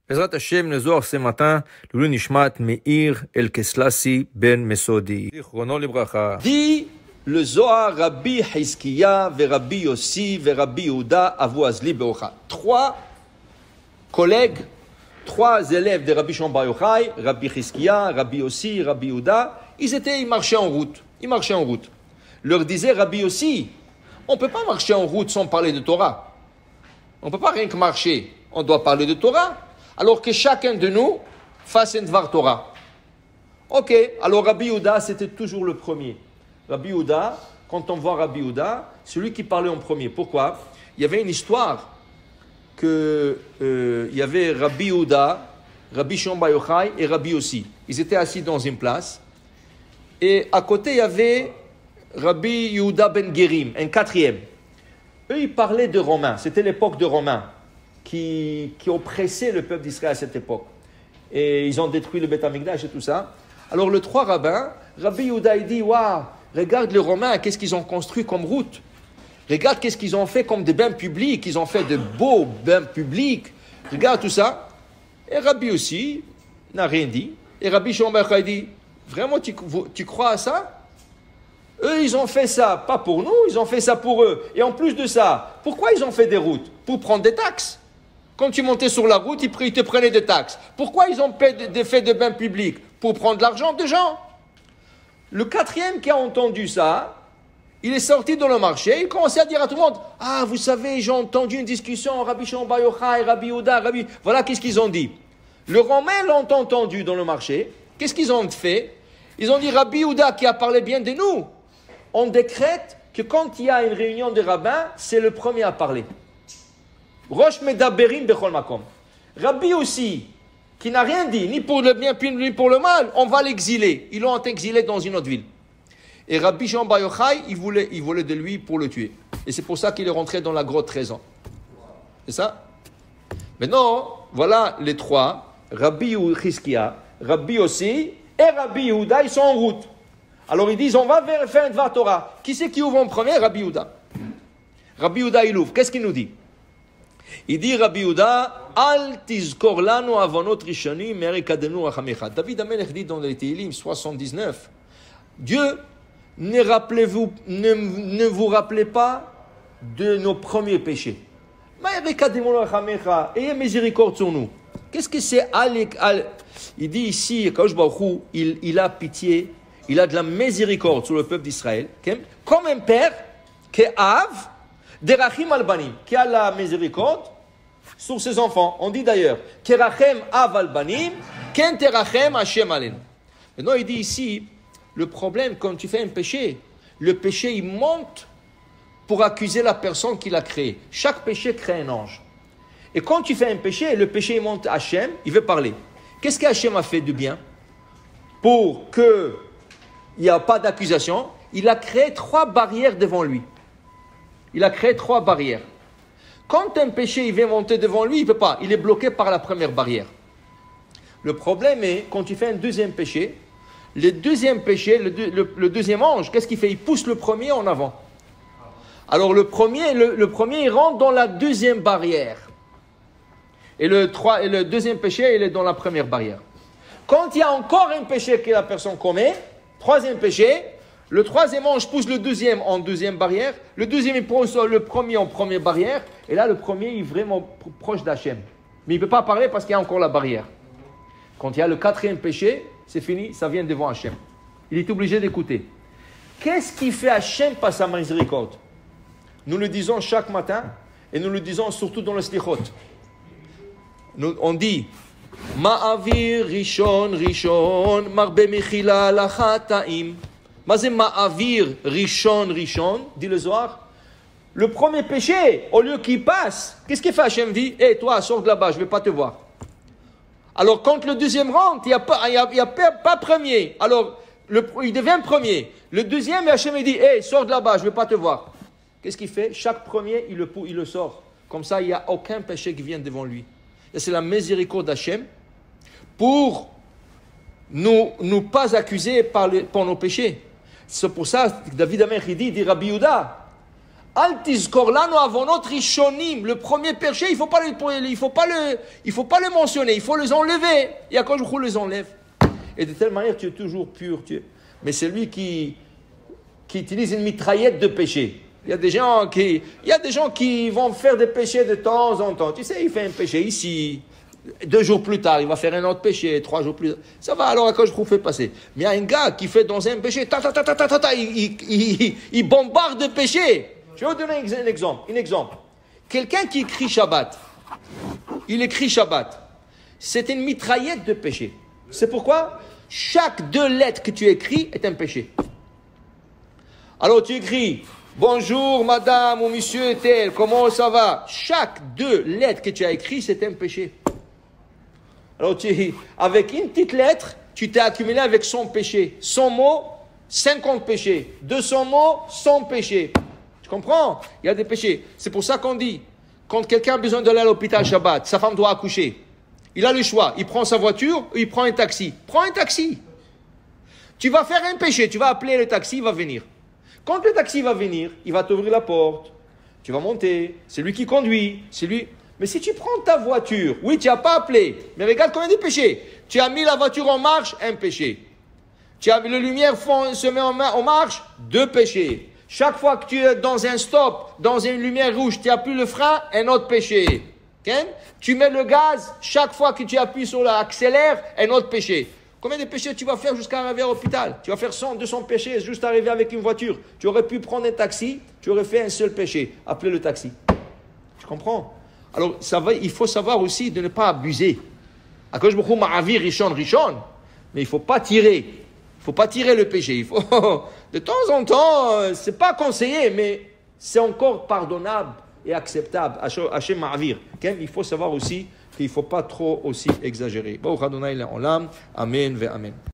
Bezrat Hashem, le Zohar ce matin, le Nishmat Meir El Keslassi Ben Mesodi. Dit le Zohar Rabbi Hizkiya, Rabbi Yossi, Rabbi Yehuda, Avu Azli Beocha. Trois collègues, trois élèves de Rabbi Shimon Bar Yochai, Rabbi Hizkiya, Rabbi Yossi, Rabbi Yehuda, ils marchaient en route. Leur disait Rabbi Yossi, on ne peut pas marcher en route sans parler de Torah. On ne peut pas rien que marcher, on doit parler de Torah. Alors que chacun de nous fasse un Dvar Torah. Ok, alors Rabbi Yehuda, c'était toujours le premier. Rabbi Yehuda, quand on voit Rabbi Yehuda, c'est lui qui parlait en premier. Pourquoi? Il y avait une histoire que il y avait Rabbi Yehuda, Rabbi Shimon Bar Yochai et Rabbi Yossi. Ils étaient assis dans une place. Et à côté, il y avait Rabbi Yehuda ben Gerim, un quatrième. Eux, ils parlaient de Romains. C'était l'époque de Romains qui oppressaient le peuple d'Israël à cette époque. Et ils ont détruit le Beth Amikdash et tout ça. Alors, les trois rabbins, Rabbi Yehuda, il dit, waouh, regarde les Romains, qu'est-ce qu'ils ont construit comme route. Regarde qu'est-ce qu'ils ont fait comme des bains publics. Ils ont fait de beaux bains publics. Regarde tout ça. Et Rabbi aussi n'a rien dit. Et Rabbi Shimon Bar Yochai dit, vraiment, tu crois à ça? Eux, ils ont fait ça, pas pour nous, ils ont fait ça pour eux. Et en plus de ça, pourquoi ils ont fait des routes? Pour prendre des taxes. Quand tu montais sur la route, ils te prenaient des taxes. Pourquoi ils ont fait de bains publics? Pour prendre de l'argent des gens. Le quatrième qui a entendu ça, il est sorti dans le marché, il commençait à dire à tout le monde, ah, vous savez, j'ai entendu une discussion, Rabbi Shimon Bar Yochai, Rabbi Yehuda, Voilà, qu'est-ce qu'ils ont dit? Le Romain l'ont entendu dans le marché. Qu'est-ce qu'ils ont fait? Ils ont dit, Rabbi Yehuda qui a parlé bien de nous, on décrète que quand il y a une réunion de rabbins, c'est le premier à parler. Rosh Medaberim Bechol Makom. Rabbi aussi, qui n'a rien dit, ni pour le bien, ni pour le mal, on va l'exiler. Ils l'ont exilé dans une autre ville. Et Rabbi Shimon Bar Yochai, il voulait de lui pour le tuer. Et c'est pour ça qu'il est rentré dans la grotte 13 ans. C'est ça? Maintenant, voilà les trois, Rabbi Hizkiya, Rabbi Yossi et Rabbi Yehuda, ils sont en route. Alors ils disent, on va faire un Dvar Torah. Qui c'est qui ouvre en premier? Rabbi Yehuda. Rabbi Yehuda, il ouvre. Qu'est-ce qu'il nous dit? Il dit, Rabbi Yehuda, Al tizkor lanu avonot rishonim me'erikadenu rachamecha. David HaMelech dit dans les Tehillim 79, Dieu, ne vous rappelez pas de nos premiers péchés. Me'erikadenu rachamecha. Ayez miséricorde sur nous. Qu'est-ce que c'est Al? Il dit ici, Kadosh Baruch Hu, il a pitié, il a de la miséricorde sur le peuple d'Israël, comme un père qui Av, derachim al-banim, qui a la miséricorde sur ses enfants. On dit d'ailleurs, kerachem av al-banim, ken terachem Hashem alen. Maintenant, il dit ici, le problème, quand tu fais un péché, le péché, il monte pour accuser la personne qui l'a créé. Chaque péché crée un ange. Et quand tu fais un péché, le péché, il monte à Hashem, il veut parler. Qu'est-ce qu'Hachem a fait de bien? Pour qu'il n'y ait pas d'accusation, il a créé 3 barrières devant lui. Il a créé 3 barrières. Quand un péché il vient monter devant lui, il ne peut pas. Il est bloqué par la première barrière. Le problème est, quand tu fais un deuxième péché, le deuxième péché, le deuxième ange, qu'est-ce qu'il fait? Il pousse le premier en avant. Alors le premier, il rentre dans la deuxième barrière. Et le deuxième péché, il est dans la première barrière. Quand il y a encore un péché que la personne commet, troisième péché, le troisième ange pousse le deuxième en deuxième barrière, le deuxième il pousse le premier en première barrière, et là le premier il est vraiment proche d'Hachem. Mais il ne peut pas parler parce qu'il y a encore la barrière. Quand il y a le quatrième péché, c'est fini, ça vient devant Hachem. Il est obligé d'écouter. Qu'est-ce qui fait Hachem par sa miséricorde? Nous le disons chaque matin, et nous le disons surtout dans le slichot. On dit Ma'avir rishon rishon marbe mechila lachataim. Mazé ma'avir rishon rishon, dit le Zohar. Le premier péché, au lieu qu'il passe, qu'est-ce qu'il fait? Hachem dit, hé, toi, sors de là-bas, je ne vais pas te voir. Alors quand le deuxième rentre, il n'y a pas premier. Alors il devient premier. Le deuxième, Hachem dit, hé, sors de là-bas, je ne vais pas te voir. Qu'est-ce qu'il fait? Chaque premier, il le sort. Comme ça, il n'y a aucun péché qui vient devant lui. Et c'est la miséricorde d'Hachem pour nous pas accuser pour nos péchés. C'est pour ça que David HaMelech dit Rabbi Yehuda, Al tizkor lanu avonot rishonim. Le premier péché, il faut pas le mentionner, il faut les enlever. Et à quand je les enlève. Et de telle manière, tu es toujours pur. Mais c'est lui qui utilise une mitraillette de péché. Il y a des gens qui vont faire des péchés de temps en temps. Tu sais, il fait un péché ici. 2 jours plus tard, il va faire un autre péché. 3 jours plus tard. Ça va, alors à quoi je vous fais passer. Mais il y a un gars qui fait dans un péché, il bombarde de péchés. Je vais vous donner un exemple. Quelqu'un qui écrit Shabbat, il écrit Shabbat. C'est une mitraillette de péché. C'est pourquoi chaque 2 lettres que tu écris est un péché. Alors tu écris bonjour madame ou monsieur tel, comment ça va? Chaque 2 lettres que tu as écrites, c'est un péché. Alors avec une petite lettre, tu t'es accumulé avec 100 péchés. 100 mots, 50 péchés. 200 mots, 100 péchés. Tu comprends? Il y a des péchés. C'est pour ça qu'on dit, quand quelqu'un a besoin d'aller à l'hôpital Shabbat, sa femme doit accoucher. Il a le choix. Il prend sa voiture ou il prend un taxi. Prends un taxi. Tu vas faire un péché. Tu vas appeler le taxi, il va venir. Quand le taxi va venir, il va t'ouvrir la porte. Tu vas monter. C'est lui qui conduit. C'est lui. Mais si tu prends ta voiture, oui, tu n'as pas appelé. Mais regarde combien de péchés. Tu as mis la voiture en marche, un péché. Tu as mis la lumière se met en marche, 2 péchés. Chaque fois que tu es dans un stop, dans une lumière rouge, tu appuies le frein, un autre péché. Okay? Tu mets le gaz, chaque fois que tu appuies sur l'accélère, un autre péché. Combien de péchés tu vas faire jusqu'à arriver à l'hôpital? Tu vas faire 100, 200 péchés juste arriver avec une voiture. Tu aurais pu prendre un taxi, tu aurais fait un seul péché. Appeler le taxi. Tu comprends? Alors, il faut savoir aussi de ne pas abuser. À cause de ma'avir rishon, mais il ne faut pas tirer. Il ne faut pas tirer le péché. Il faut, de temps en temps, ce n'est pas conseillé, mais c'est encore pardonnable et acceptable. Hachem ma'avir. Il faut savoir aussi qu'il ne faut pas trop aussi exagérer. Amen ve amen.